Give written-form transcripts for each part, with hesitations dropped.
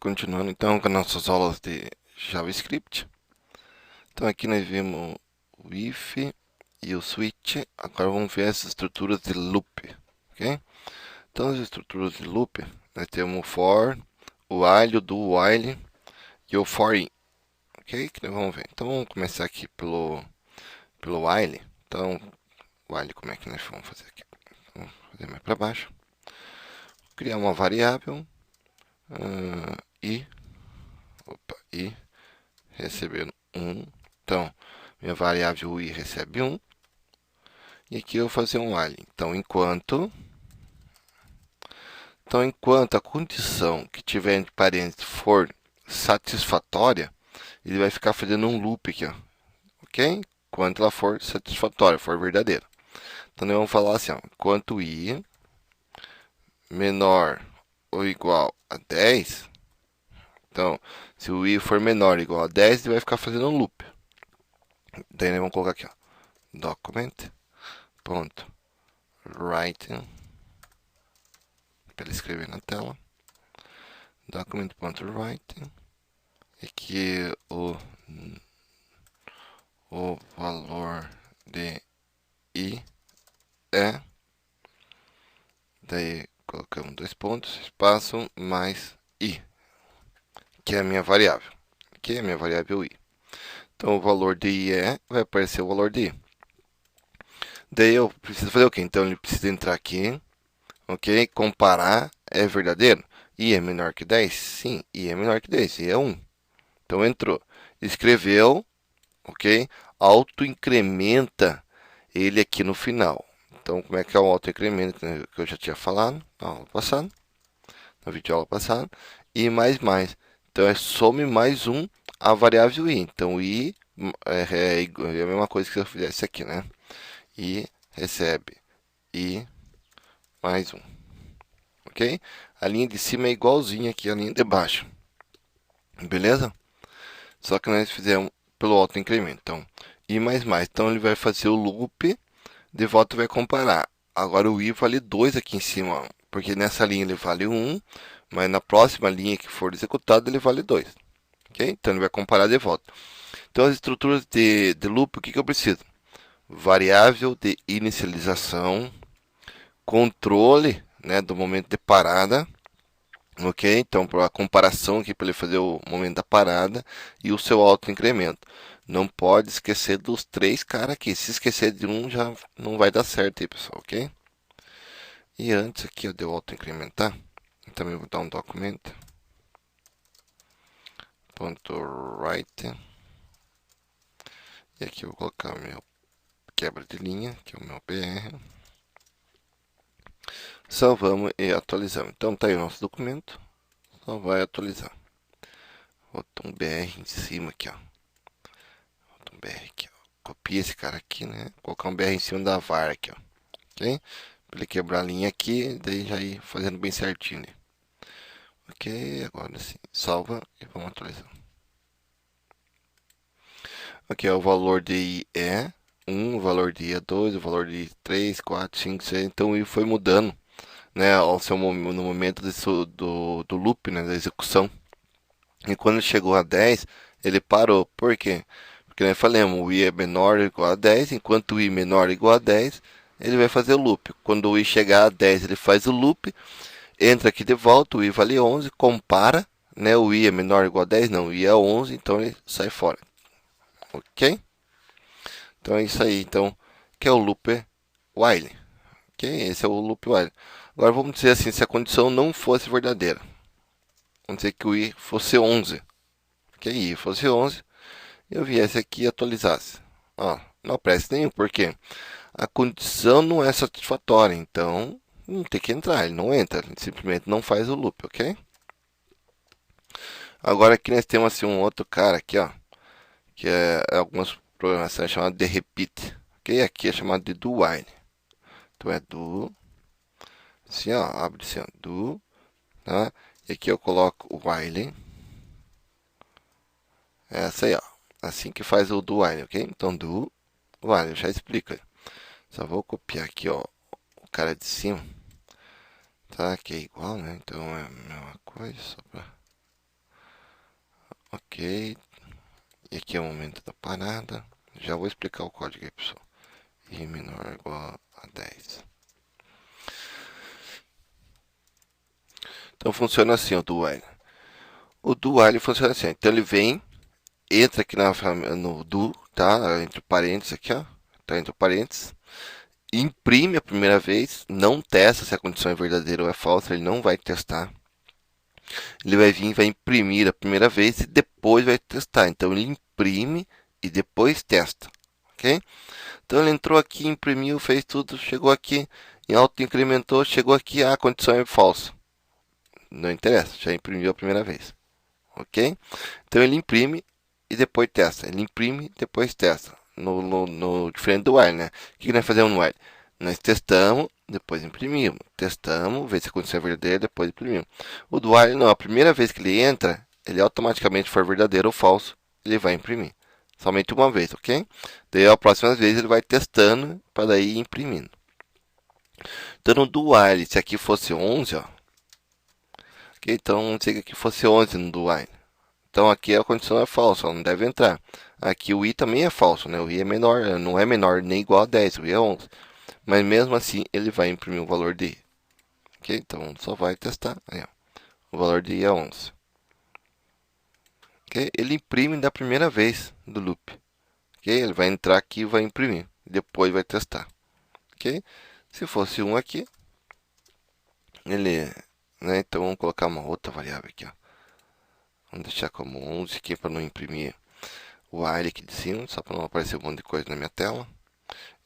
Continuando então com nossas aulas de JavaScript. Então aqui nós vimos o if e o switch. Agora vamos ver as estruturas de loop, ok? Então as estruturas de loop, nós temos o for, o while, o do while e o for in, ok? Que nós vamos ver. Então vamos começar aqui pelo while. Então while, como é que nós vamos fazer aqui? Vamos fazer mais para baixo. Criar uma variável e recebendo 1. Então, minha variável i recebe 1. E aqui eu vou fazer um while. Então, enquanto a condição que tiver entre parênteses for satisfatória, ele vai ficar fazendo um loop aqui, ó, ok? Enquanto ela for satisfatória, for verdadeira. Então, nós vamos falar assim, ó, enquanto i menor ou igual a 10, então, se o i for menor ou igual a 10, ele vai ficar fazendo um loop. Daí nós vamos colocar aqui, ó, document.writing, para ele escrever na tela, document.writing, aqui o valor de i é, daí colocamos dois pontos, espaço, mais i, que é a minha variável, que é a minha variável i. Então, o valor de i vai aparecer o valor de i. Daí eu preciso fazer o quê? Então, ele precisa entrar aqui, ok? Comparar, é verdadeiro? I é menor que 10? Sim, I é menor que 10, I é 1. Então, entrou. Escreveu, ok? Auto-incrementa ele aqui no final. Então, como é que é o auto-incremento que eu já tinha falado na aula passada, no vídeo de aula passada, e mais. Então, é some mais um a variável i. Então, i é a mesma coisa que se eu fizesse aqui, né? I recebe i mais um, ok? A linha de cima é igualzinha aqui à linha de baixo, beleza? Só que nós fizemos pelo auto-incremento. Então, i mais. Então, ele vai fazer o loop, de volta vai comparar. Agora o i vale 2 aqui em cima, porque nessa linha ele vale 1, mas na próxima linha que for executada ele vale 2. Ok? Então ele vai comparar de volta. Então as estruturas de loop, o que eu preciso? Variável de inicialização, controle, né, do momento de parada, ok? Então para a comparação aqui para ele fazer o momento da parada e o seu auto-incremento. Não pode esquecer dos três caras aqui. Se esquecer de um, já não vai dar certo aí, pessoal, ok? E antes aqui de eu auto-incrementar, eu também vou dar um documento. .write. E aqui eu vou colocar o meu quebra de linha, que é o meu BR. Salvamos e atualizamos. Então tá aí o nosso documento. Só vai atualizar. Botar um BR em cima aqui, ó. Botar um BR aqui, ó. Copia esse cara aqui, né? Colocar um BR em cima da var aqui, ó. Ok? Pra ele quebrar a linha aqui, daí já ir fazendo bem certinho, né? Ok, agora sim. Salva e vamos atualizar. Aqui é o valor de i é 1, o valor de i é 2, o valor de i é 3, 4, 5, 6. Então i foi mudando, né, no momento do loop, né, da execução. E quando chegou a 10, ele parou. Por quê? Porque nós falamos, o i é menor ou igual a 10, enquanto o i menor ou igual a 10, ele vai fazer o loop. Quando o i chegar a 10, ele faz o loop, entra aqui de volta, o i vale 11, compara, né, o i é menor ou igual a 10, não, o i é 11, então ele sai fora. Ok? Então é isso aí. Então, que é o loop while. Ok? Esse é o loop while. Agora vamos dizer assim, se a condição não fosse verdadeira. Vamos dizer que o i fosse 11. Que i fosse 11, eu viesse aqui e atualizasse. Ó, não aparece nenhum, porque a condição não é satisfatória. Então, não tem que entrar, ele não entra. Ele simplesmente não faz o loop, ok? Agora aqui nós temos assim, um outro cara aqui, ó, que é algumas programações chamadas de repeat. Ok? Aqui é chamado de do while. Então é do, assim, ó, abre assim, ó, do, tá? E aqui eu coloco o while. É essa aí, ó. Assim que faz o do while, ok? Então do while, já explica. Só vou copiar aqui, ó, o cara de cima, tá? Que é igual, né? Então é a mesma coisa, só pra Ok. E aqui é o momento da parada. Já vou explicar o código aí, pessoal. I menor ou igual a 10. Então funciona assim o do while. O do while funciona assim. Então ele vem, entra aqui no do, tá? Entre parênteses aqui, ó. Tá entre parênteses. Imprime a primeira vez, não testa se a condição é verdadeira ou é falsa, ele não vai testar. Ele vai vir e vai imprimir a primeira vez e depois vai testar. Então ele imprime e depois testa, ok? Então ele entrou aqui, imprimiu, fez tudo, chegou aqui, em auto-incrementou, chegou aqui, a condição é falsa. Não interessa, já imprimiu a primeira vez, ok? Então ele imprime e depois testa. Ele imprime e depois testa. No diferente do while, né? O que nós fazemos no while? Nós testamos, depois imprimimos. Testamos, vê se a condição é verdadeira, depois imprimimos. O do while não, a primeira vez que ele entra, ele automaticamente for verdadeiro ou falso, ele vai imprimir. Somente uma vez, ok? Daí a próxima vez ele vai testando para daí ir imprimindo. Então no do while, se aqui fosse 11, ó. Okay? Então vamos dizer que aqui fosse 11 no do while. Então aqui a condição é falsa, ela não deve entrar. Aqui o i também é falso, né? O i é menor, não é menor nem igual a 10, o i é 11. Mas mesmo assim ele vai imprimir o valor de i. Ok? Então só vai testar. Aí, ó. O valor de i é 11. Ok? Ele imprime da primeira vez do loop. Ok? Ele vai entrar aqui e vai imprimir. Depois vai testar. Ok? Se fosse 1 aqui, ele... Né? Então vamos colocar uma outra variável aqui. Ó. Vamos deixar como 11 aqui para não imprimir o while aqui de cima, só para não aparecer um monte de coisa na minha tela.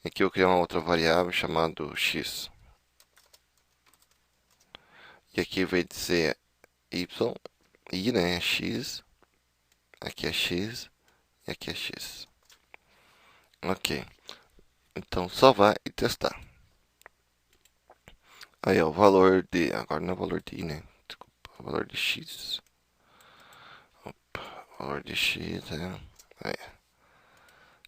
Aqui eu vou criar uma outra variável chamada x. E aqui vai dizer y, i, né, é x. Aqui é x e aqui é x. Ok. Então só vai e testar. Aí, ó, o valor de... Agora não é o valor de i, né? Desculpa, o valor de x. Opa, o valor de x é... Aí.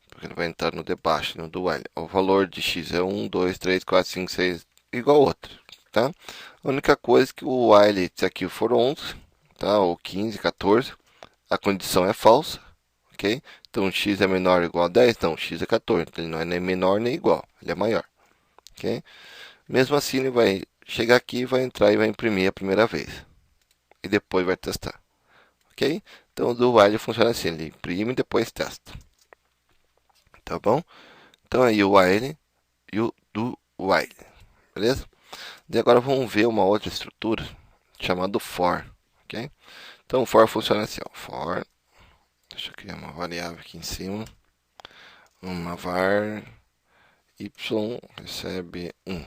Porque ele vai entrar no debaixo, no do while. O valor de x é 1, 2, 3, 4, 5, 6, igual ao outro, tá? A única coisa é que o while, se aqui for 11, tá? Ou 15, 14, a condição é falsa, ok? Então x é menor ou igual a 10, não, x é 14, então ele não é nem menor nem igual, ele é maior, ok? Mesmo assim ele vai chegar aqui, vai entrar e vai imprimir a primeira vez, e depois vai testar, ok? Então o do while funciona assim, ele imprime e depois testa. Tá bom? Então aí o while e o do while, beleza? E agora vamos ver uma outra estrutura chamada for, ok? Então o for funciona assim, ó, for, deixa eu criar uma variável aqui em cima, uma var y recebe 1.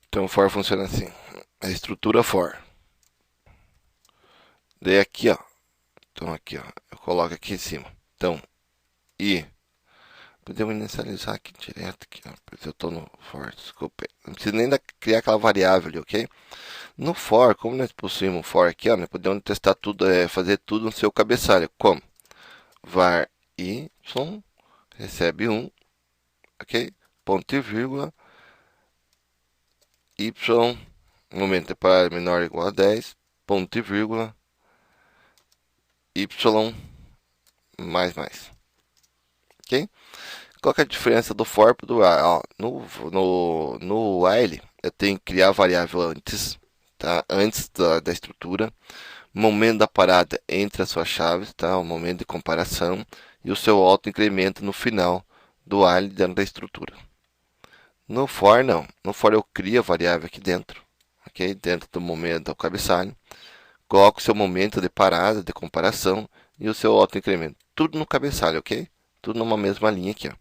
Então o for funciona assim, a estrutura for. Daí aqui, ó, então aqui, ó, eu coloco aqui em cima. Então, i podemos inicializar aqui direto, aqui, ó, porque eu estou no for, desculpe. Não precisa nem criar aquela variável ali, ok? No for, como nós possuímos um for aqui, ó, nós podemos testar tudo, fazer tudo no seu cabeçalho. Como? Var y recebe 1, ok? Ponto e vírgula, y, momento para menor ou igual a 10, ponto e vírgula, y mais. Ok? Qual que é a diferença do for para do while? Ó, no while, eu tenho que criar a variável antes, tá? Antes da estrutura. Momento da parada entre as suas chaves, tá? O momento de comparação. E o seu auto-incremento no final do while dentro da estrutura. No for, não. No for, eu crio a variável aqui dentro. Ok? Dentro do momento do cabeçalho. Coloco o seu momento de parada, de comparação. E o seu auto-incremento. Tudo no cabeçalho, ok? Tudo numa mesma linha aqui, ó.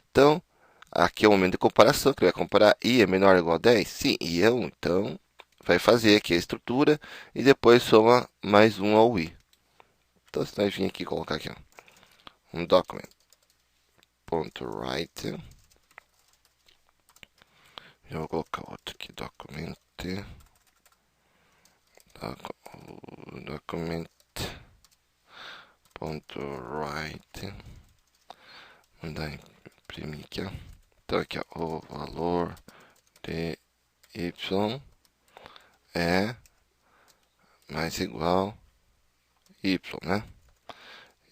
Então, aqui é o momento de comparação, que vai comparar i é menor ou igual a 10? Sim, i é 1. Então, vai fazer aqui a estrutura e depois soma mais 1 ao i. Então, se nós vir aqui e colocar aqui, ó, um document.write, eu vou colocar outro aqui, document.write, mandar imprimir aqui, ó. Então aqui, ó, o valor de y é mais igual y, né?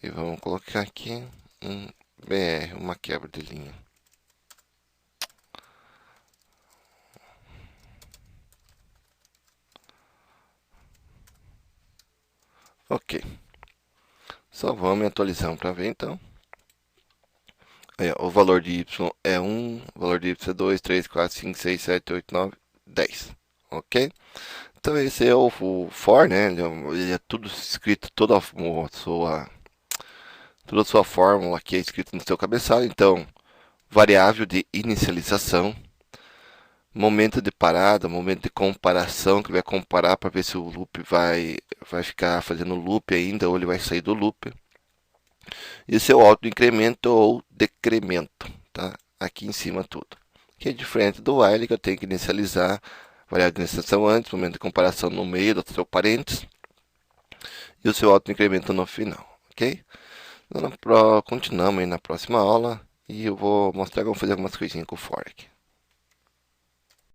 E vamos colocar aqui um BR, uma quebra de linha. Ok. Só vamos atualizar para ver então. Aí, ó, o valor de y é 1, o valor de y é 2, 3, 4, 5, 6, 7, 8, 9, 10. Ok? Então esse é o for, né? Ele é tudo escrito, toda a sua fórmula aqui é escrita no seu cabeçalho. Então, variável de inicialização, momento de parada, momento de comparação, que vai comparar para ver se o loop vai ficar fazendo loop ainda ou ele vai sair do loop. E seu autoincremento ou decremento, tá? Aqui em cima tudo. Que é diferente do while, que eu tenho que inicializar variável de inicialização antes, momento de comparação no meio do seu parênteses e o seu autoincremento no final, ok? Então, continuamos aí na próxima aula e eu vou mostrar como fazer algumas coisinhas com o for aqui.